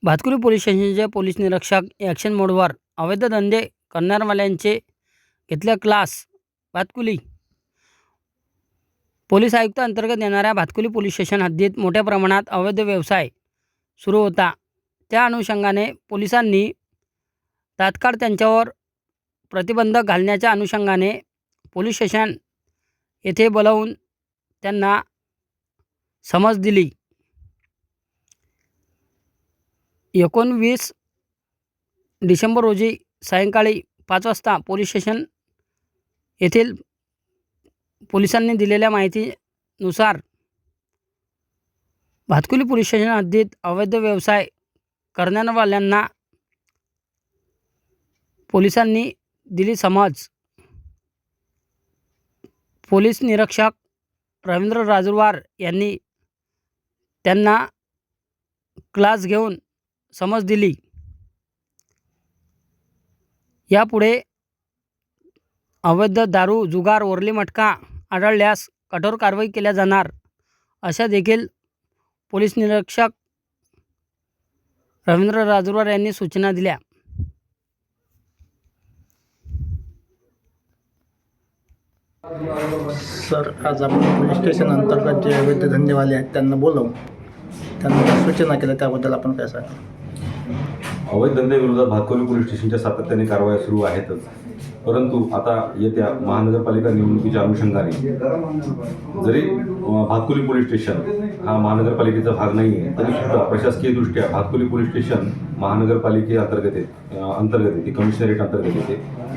Bhatkuli police स्टेशनचे police निरीक्षक action मोडवर अवैध धंदे करणाऱ्यावाल्यांचे घेतले क्लास. भातकुली पोलीस आयुक्त अंतर्गत येणाऱ्या भातकुली पोलीस स्टेशन हद्दीत मोठ्या प्रमाणात अवैध व्यवसाय सुरू होता. त्या अनुषंगाने पोलिसांनी तात्काळ त्यांच्यावर प्रतिबंध घालण्याच्या अनुषंगाने पोलीस स्टेशन येथे बोलावून त्यांना समज दिली. 19 डिसेंबर रोजी सायंकाळी 5 वाजता पोलीस स्टेशन येथील पोलिसांनी दिलेल्या माहितीनुसार भातकुली पोलीस स्टेशन हद्दीत अवैध व्यवसाय करणाऱ्यावाल्यांना पोलिसांनी दिली समज. पोलीस निरीक्षक रवींद्र राजूरवार यांनी त्यांना क्लास घेऊन समज दिली. यापुढे अवैध दारू, जुगार, ओरली मटका आढळल्यास कठोर कारवाई केल्या जाणार अशा देखील पोलीस निरीक्षक रवींद्र राजूरवार यांनी सूचना दिल्या. सर, आज आपण पोलीस स्टेशन अंतर्गत जे अवैध धंदेवाले आहेत त्यांना बोलवून त्यांना ज्या सूचना केल्या त्याबद्दल आपण काय सांगा? अवैध धंद्याविरोधात भातकुली पोलीस स्टेशनच्या सातत्याने कारवाया सुरू आहेतच, परंतु आता येत्या महानगरपालिका निवडणुकीच्या अनुषंगाने जरी भातकुली पोलीस स्टेशन हा महानगरपालिकेचा भाग नाही आहे तरीसुद्धा प्रशासकीयदृष्ट्या भातकुली पोलीस स्टेशन महानगरपालिकेअंतर्गत येते, ती कमिशनरेट अंतर्गत येते.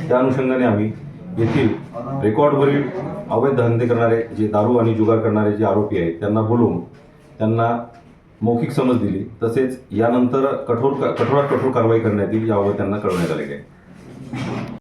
त्या अनुषंगाने आम्ही येथील रेकॉर्डवरील अवैध धंदे करणारे जे दारू आणि जुगार करणारे जे आरोपी आहेत त्यांना बोलवून त्यांना मौखिक समज दिली. तसेच यानंतर कठोरात कठोर कारवाई करण्यात येईल याबाबत त्यांना कळवण्यात आले आहे.